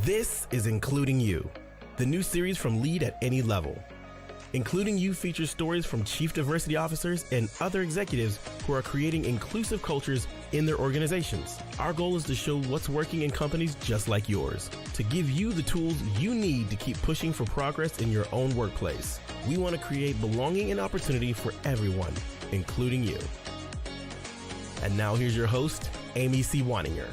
This is Including You, the new series from Lead at Any Level. Including You features stories from chief diversity officers and other executives who are creating inclusive cultures in their organizations. Our goal is to show what's working in companies just like yours, to give you the tools you need to keep pushing for progress in your own workplace. We want to create belonging and opportunity for everyone, including you. And now here's your host, Amy C. Wanninger.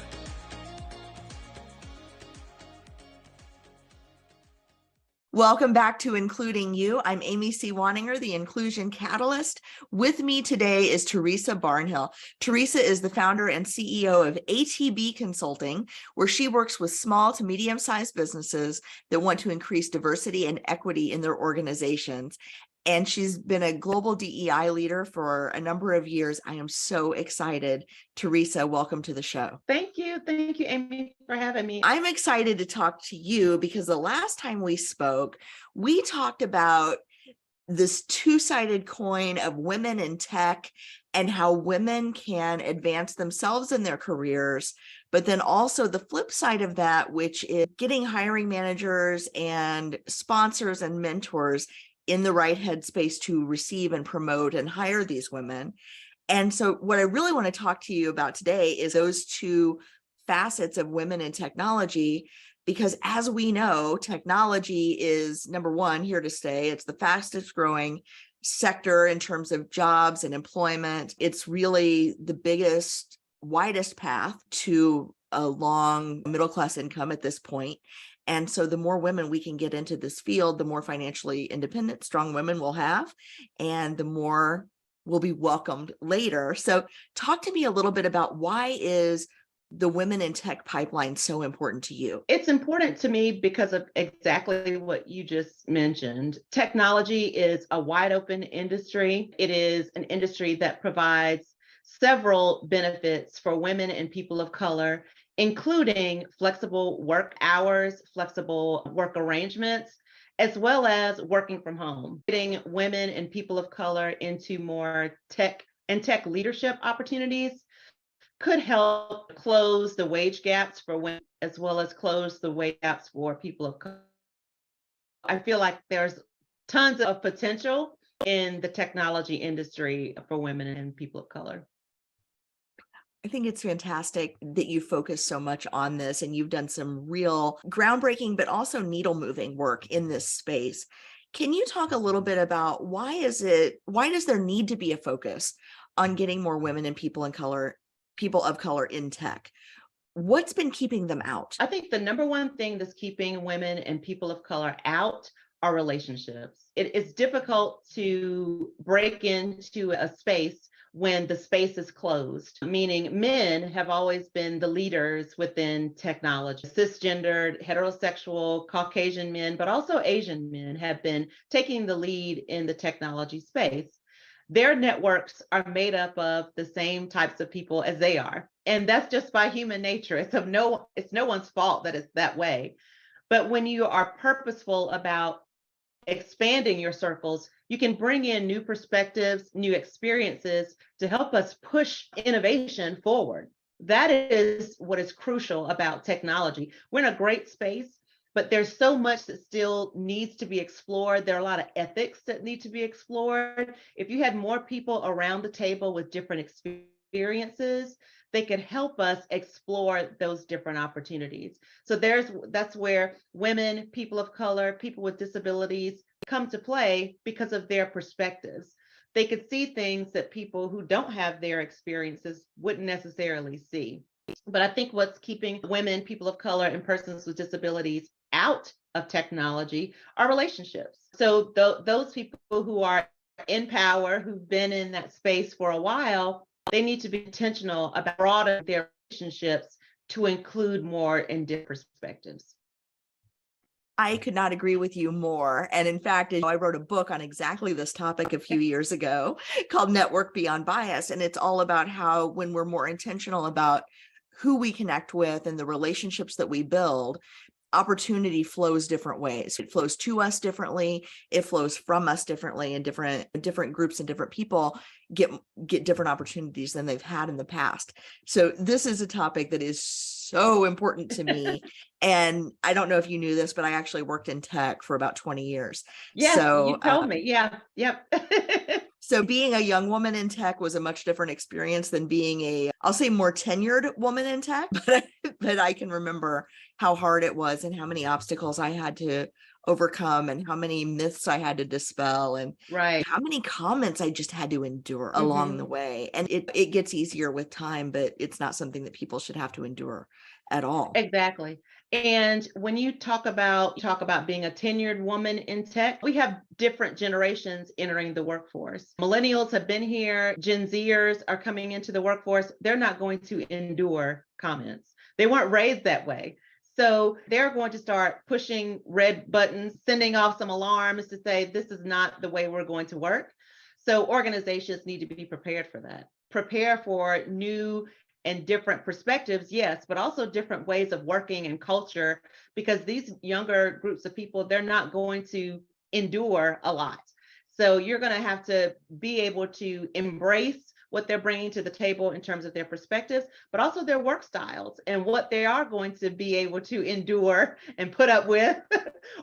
Welcome back to Including You. I'm Amy C. Wanninger, the Inclusion Catalyst. With me today is Teresa Barnhill. Teresa is the founder and CEO of ATB Consulting, where she works with small to medium-sized businesses that want to increase diversity and equity in their organizations. And she's been a global DEI leader for a number of years. I am so excited. Teresa, welcome to the show. Thank you, Amy, for having me. I'm excited to talk to you because the last time we spoke, we talked about this two-sided coin of women in tech and how women can advance themselves in their careers, but then also the flip side of that, which is getting hiring managers and sponsors and mentors in the right headspace to receive and promote and hire these women. And so what I really want to talk to you about today is those two facets of women in technology, because as we know, technology is, number one, here to stay. It's the fastest growing sector in terms of jobs and employment. It's really the biggest, widest path to a long middle-class income at this point. And so the more women we can get into this field, the more financially independent, strong women we'll have, and the more will be welcomed later. So talk to me a little bit about why is the women in tech pipeline so important to you? It's important to me because of exactly what you just mentioned. Technology is a wide open industry. It is an industry that provides several benefits for women and people of color, including flexible work hours, flexible work arrangements, as well as working from home. Getting women and people of color into more tech leadership opportunities could help close the wage gaps for women, as well as close the wage gaps for people of color. I feel like there's tons of potential in the technology industry for women and people of color. I think it's fantastic that you focus so much on this and you've done some real groundbreaking, but also needle moving work in this space. Can you talk a little bit about why does there need to be a focus on getting more women and people of color in tech? What's been keeping them out? I think the number one thing that's keeping women and people of color out are relationships. It is difficult to break into a space when the space is closed, meaning men have always been the leaders within technology. Cisgendered, heterosexual, Caucasian men, but also Asian men have been taking the lead in the technology space. Their networks are made up of the same types of people as they are. And that's just by human nature. It's no one's fault that it's that way. But when you are purposeful about expanding your circles, you can bring in new perspectives, new experiences to help us push innovation forward. That is what is crucial about technology. We're in a great space, but there's so much that still needs to be explored. There are a lot of ethics that need to be explored. If you had more people around the table with different experiences, they could help us explore those different opportunities. So that's where women, people of color, people with disabilities come to play because of their perspectives. They could see things that people who don't have their experiences wouldn't necessarily see. But I think what's keeping women, people of color, and persons with disabilities out of technology are relationships. So those people who are in power, who've been in that space for a while, they need to be intentional about broadening their relationships to include more and different perspectives. I could not agree with you more. And in fact, I wrote a book on exactly this topic a few years ago called Network Beyond Bias. And it's all about how when we're more intentional about who we connect with and the relationships that we build, opportunity flows different ways. It flows to us differently. It flows from us differently, and different groups and different people get different opportunities than they've had in the past. So this is a topic that is so important to me. And I don't know if you knew this, but I actually worked in tech for about 20 years. Yes, So, you told me. Yeah. Yep. so being a young woman in tech was a much different experience than being a, I'll say, more tenured woman in tech, but I can remember how hard it was and how many obstacles I had to overcome and how many myths I had to dispel and Right. how many comments I just had to endure along the way. And it gets easier with time, but it's not something that people should have to endure at all. Exactly. And when you talk about being a tenured woman in tech, we have different generations entering the workforce. Millennials have been here, Gen Zers are coming into the workforce. They're not going to endure comments. They weren't raised that way. So they're going to start pushing red buttons, sending off some alarms to say, this is not the way we're going to work. So organizations need to be prepared for that. Prepare for new and different perspectives, yes, but also different ways of working and culture, because these younger groups of people, they're not going to endure a lot. So you're going to have to be able to embrace what they're bringing to the table in terms of their perspectives, but also their work styles and what they are going to be able to endure and put up with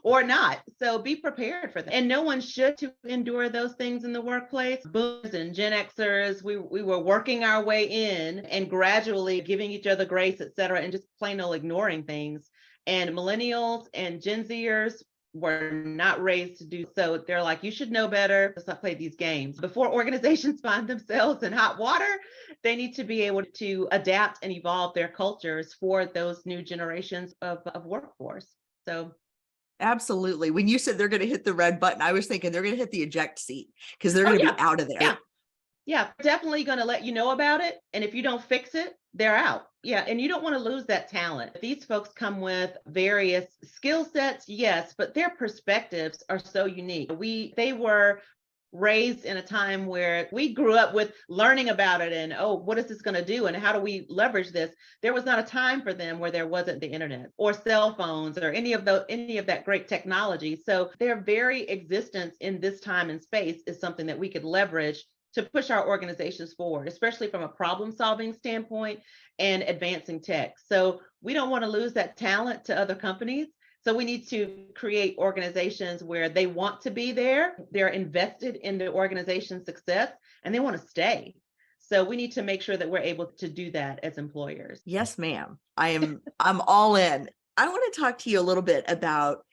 or not. So be prepared for that. And no one should to endure those things in the workplace. Boomers and Gen Xers, we were working our way in and gradually giving each other grace, et cetera, and just plain old ignoring things. And millennials and Gen Zers were not raised to do so. They're like, you should know better. Let's not play these games. Before organizations find themselves in hot water, they need to be able to adapt and evolve their cultures for those new generations of workforce. So absolutely. When you said they're going to hit the red button, I was thinking they're going to hit the eject seat because they're going to be out of there. Yeah. Yeah, definitely going to let you know about it. And if you don't fix it, they're out. Yeah. And you don't want to lose that talent. These folks come with various skill sets, yes, but their perspectives are so unique. They were raised in a time where we grew up with learning about it and, oh, what is this going to do? And how do we leverage this? There was not a time for them where there wasn't the internet or cell phones or any of that great technology. So their very existence in this time and space is something that we could leverage to push our organizations forward, especially from a problem-solving standpoint and advancing tech. So we don't want to lose that talent to other companies. So we need to create organizations where they want to be there, they're invested in the organization's success, and they want to stay. So we need to make sure that we're able to do that as employers. Yes, ma'am. I'm all in. I want to talk to you a little bit about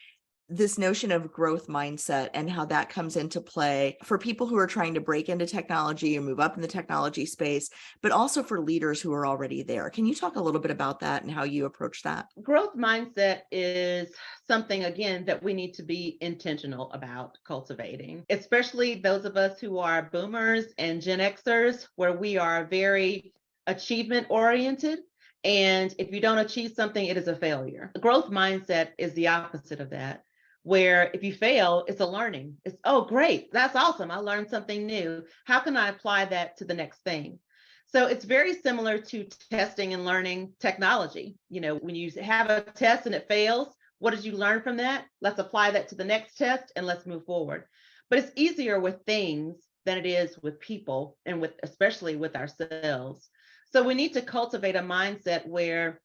this notion of growth mindset and how that comes into play for people who are trying to break into technology or move up in the technology space, but also for leaders who are already there. Can you talk a little bit about that and how you approach that? Growth mindset is something, again, that we need to be intentional about cultivating, especially those of us who are boomers and Gen Xers, where we are very achievement oriented. And if you don't achieve something, it is a failure. The growth mindset is the opposite of that, where if you fail, it's a learning. It's, oh, great, that's awesome. I learned something new. How can I apply that to the next thing? So it's very similar to testing and learning technology. You know, when you have a test and it fails, what did you learn from that? Let's apply that to the next test and let's move forward. But it's easier with things than it is with people and especially with ourselves. So we need to cultivate a mindset where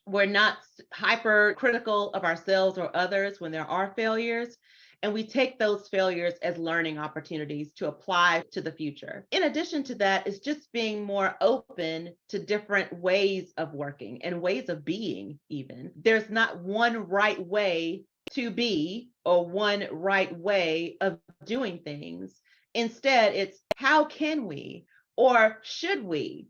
we're not hypercritical of ourselves or others when there are failures, and we take those failures as learning opportunities to apply to the future. In addition to that, is just being more open to different ways of working and ways of being even. There's not one right way to be or one right way of doing things. Instead, it's how can we or should we?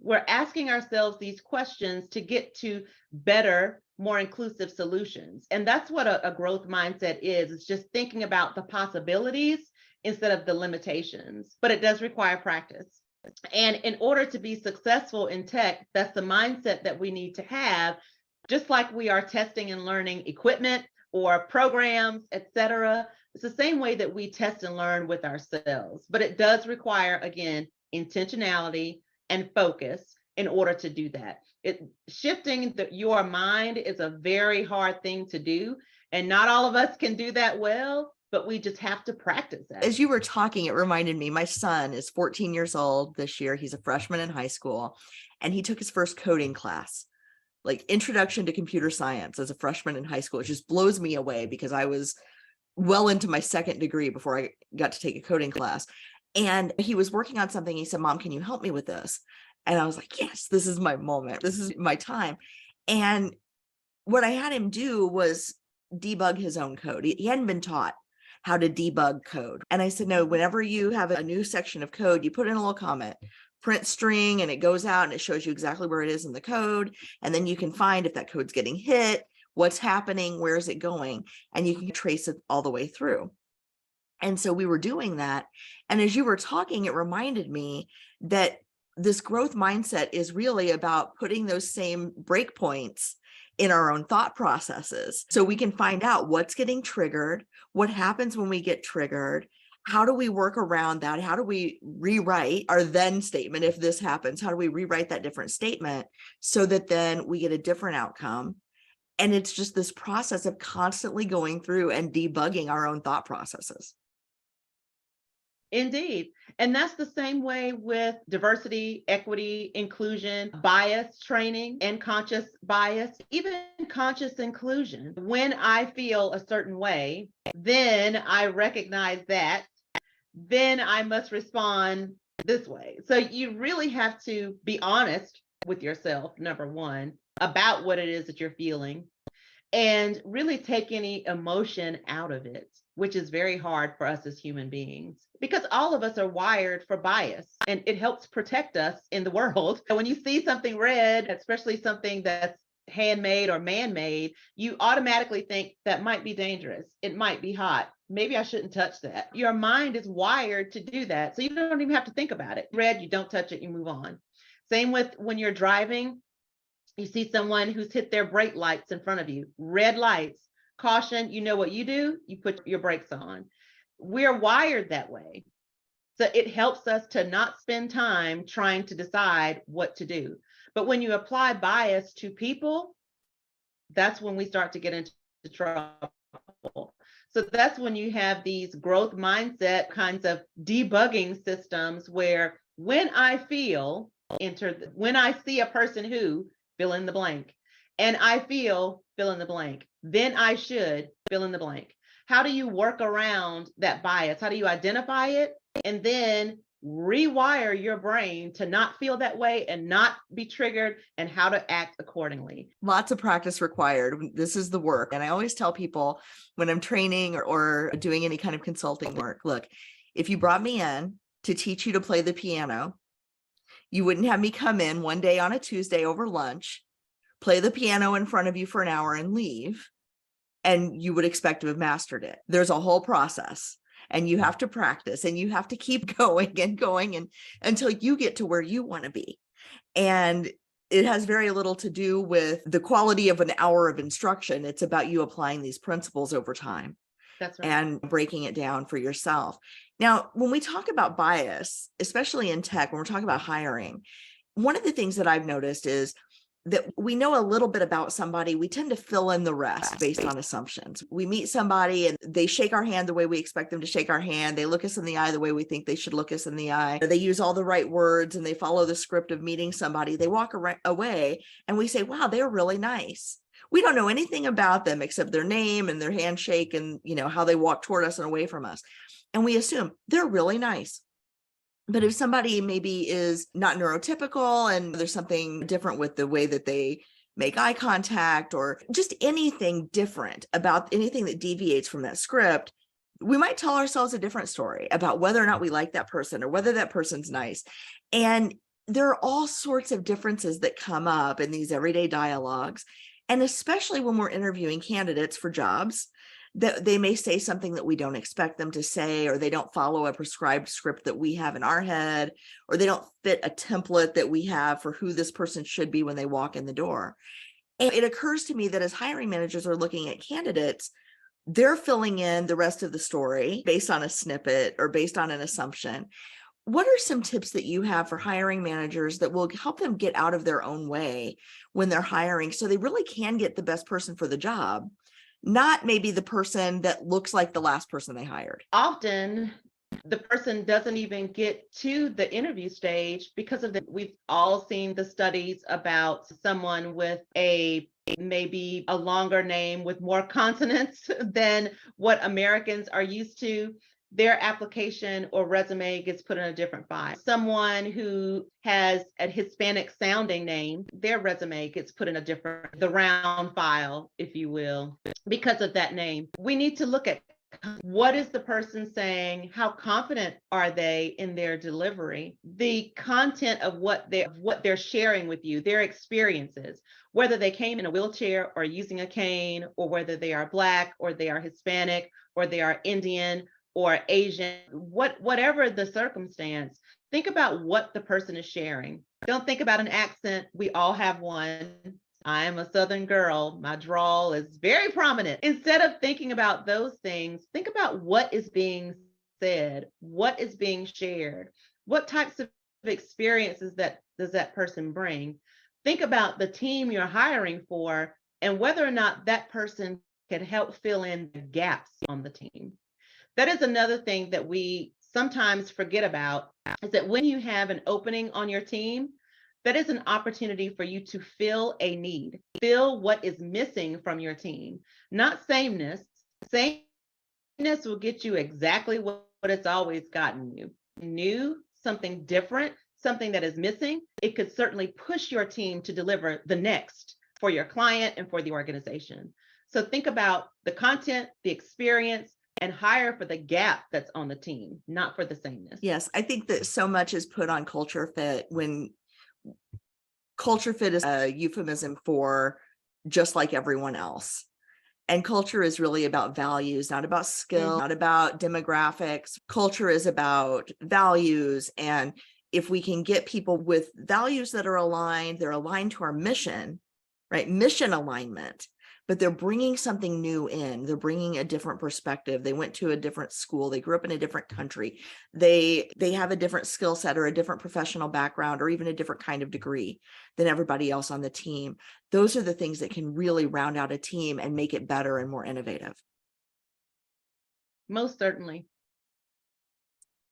We're asking ourselves these questions to get to better, more inclusive solutions. And that's what a growth mindset is. It's just thinking about the possibilities instead of the limitations, but it does require practice. And in order to be successful in tech, that's the mindset that we need to have, just like we are testing and learning equipment or programs, et cetera. It's the same way that we test and learn with ourselves, but it does require, again, intentionality and focus in order to do that. Shifting your mind is a very hard thing to do, and not all of us can do that well, but we just have to practice that. As you were talking, it reminded me, my son is 14 years old this year. He's a freshman in high school, and he took his first coding class. like introduction to computer science as a freshman in high school. It just blows me away because I was well into my second degree before I got to take a coding class. And he was working on something. He said, Mom, can you help me with this? And I was like, yes, this is my moment. This is my time. And what I had him do was debug his own code. He hadn't been taught how to debug code. And I said, no, whenever you have a new section of code, you put in a little comment, print string, and it goes out and it shows you exactly where it is in the code. And then you can find if that code's getting hit, what's happening, where is it going, and you can trace it all the way through. And so we were doing that. And as you were talking, it reminded me that this growth mindset is really about putting those same breakpoints in our own thought processes. So we can find out what's getting triggered, what happens when we get triggered, how do we work around that? How do we rewrite our then statement? If this happens, how do we rewrite that different statement so that then we get a different outcome? And it's just this process of constantly going through and debugging our own thought processes. Indeed. And that's the same way with diversity, equity, inclusion, bias training, and conscious bias, even conscious inclusion. When I feel a certain way, then I recognize that, then I must respond this way. So you really have to be honest with yourself, number one, about what it is that you're feeling, and really take any emotion out of it, which is very hard for us as human beings, because all of us are wired for bias, and it helps protect us in the world. And when you see something red, especially something that's handmade or man-made, you automatically think that might be dangerous. It might be hot. Maybe I shouldn't touch that. Your mind is wired to do that. So you don't even have to think about it. Red, you don't touch it, you move on. Same with when you're driving, you see someone who's hit their brake lights in front of you, red lights, caution, you know what you do? You put your brakes on. We're wired that way. So it helps us to not spend time trying to decide what to do. But when you apply bias to people, that's when we start to get into trouble. So that's when you have these growth mindset kinds of debugging systems where when I feel, when I see a person who, fill in the blank, and I feel, fill in the blank, then I should, fill in the blank. How do you work around that bias? How do you identify it and then rewire your brain to not feel that way and not be triggered, and how to act accordingly? Lots of practice required. This is the work. And I always tell people when I'm training or doing any kind of consulting work, look, if you brought me in to teach you to play the piano, you wouldn't have me come in one day on a Tuesday over lunch, play the piano in front of you for an hour and leave, and you would expect to have mastered it. There's a whole process, and you have to practice, and you have to keep going and until you get to where you want to be. And it has very little to do with the quality of an hour of instruction. It's about you applying these principles over time. That's right. And breaking it down for yourself. Now, when we talk about bias, especially in tech, when we're talking about hiring, one of the things that I've noticed is that we know a little bit about somebody, we tend to fill in the rest based on assumptions. We meet somebody and they shake our hand the way we expect them to shake our hand. They look us in the eye the way we think they should look us in the eye. They use all the right words and they follow the script of meeting somebody. They walk away and we say, wow, they're really nice. We don't know anything about them except their name and their handshake and, how they walk toward us and away from us. And we assume they're really nice. But if somebody maybe is not neurotypical and there's something different with the way that they make eye contact or just anything different about anything that deviates from that script, we might tell ourselves a different story about whether or not we like that person or whether that person's nice. And there are all sorts of differences that come up in these everyday dialogues. And especially when we're interviewing candidates for jobs, that they may say something that we don't expect them to say, or they don't follow a prescribed script that we have in our head, or they don't fit a template that we have for who this person should be when they walk in the door. And it occurs to me that as hiring managers are looking at candidates, they're filling in the rest of the story based on a snippet or based on an assumption. What are some tips that you have for hiring managers that will help them get out of their own way when they're hiring so they really can get the best person for the job, not maybe the person that looks like the last person they hired? Often the person doesn't even get to the interview stage because of we've all seen the studies about someone with maybe a longer name with more consonants than what Americans are used to. Their application or resume gets put in a different file. Someone who has a Hispanic sounding name, their resume gets put in the round file, if you will, because of that name. We need to look at what is the person saying? How confident are they in their delivery? The content of what they're sharing with you, their experiences, whether they came in a wheelchair or using a cane, or whether they are Black or they are Hispanic or they are Indian or Asian, whatever the circumstance, think about what the person is sharing. Don't think about an accent. We all have one. I am a Southern girl. My drawl is very prominent. Instead of thinking about those things, think about what is being said, what is being shared, what types of experiences does that person bring. Think about the team you're hiring for and whether or not that person can help fill in the gaps on the team. That is another thing that we sometimes forget about, is that when you have an opening on your team, that is an opportunity for you to fill a need, fill what is missing from your team, not sameness. Sameness will get you exactly what it's always gotten you. New, something different, something that is missing. It could certainly push your team to deliver the next for your client and for the organization. So think about the content, the experience, and hire for the gap that's on the team, not for the sameness. Yes, I think that so much is put on culture fit when culture fit is a euphemism for just like everyone else. And culture is really about values, not about skill, not about demographics. Culture is about values. And if we can get people with values that are aligned, they're aligned to our mission, right? Mission alignment. But they're bringing something new in. They're bringing a different perspective. They went to a different school. They grew up in a different country. They have a different skill set or a different professional background or even a different kind of degree than everybody else on the team. Those are the things that can really round out a team and make it better and more innovative. Most certainly.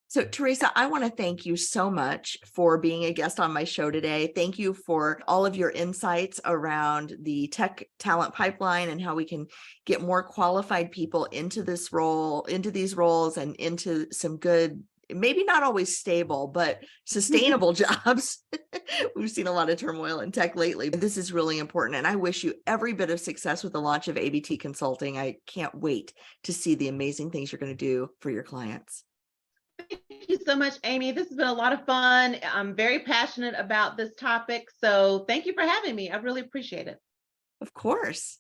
So Teresa, I want to thank you so much for being a guest on my show today. Thank you for all of your insights around the tech talent pipeline and how we can get more qualified people into this role, into these roles, and into some good, maybe not always stable, but sustainable jobs. We've seen a lot of turmoil in tech lately, but this is really important. And I wish you every bit of success with the launch of ABT Consulting. I can't wait to see the amazing things you're going to do for your clients. Thank you so much, Amy. This has been a lot of fun. I'm very passionate about this topic. So thank you for having me. I really appreciate it. Of course.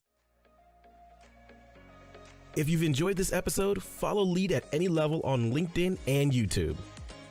If you've enjoyed this episode, follow Lead at Any Level on LinkedIn and YouTube.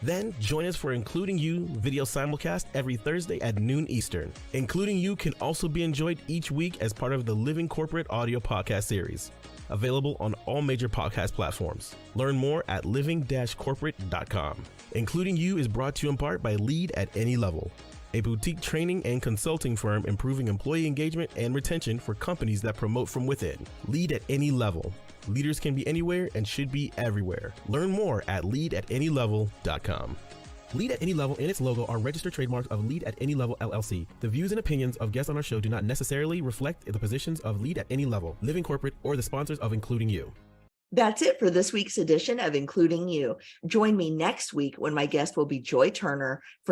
Then join us for Including You video simulcast every Thursday at noon Eastern. Including You can also be enjoyed each week as part of the Living Corporate audio podcast series, available on all major podcast platforms. Learn more at living-corporate.com. Including You is brought to you in part by Lead at Any Level, a boutique training and consulting firm improving employee engagement and retention for companies that promote from within. Lead at Any Level. Leaders can be anywhere and should be everywhere. Learn more at leadatanylevel.com. Lead at Any Level and its logo are registered trademarks of Lead at Any Level LLC. The views and opinions of guests on our show do not necessarily reflect the positions of Lead at Any Level, Living Corporate, or the sponsors of Including You. That's it for this week's edition of Including You. Join me next week when my guest will be Joy Turner from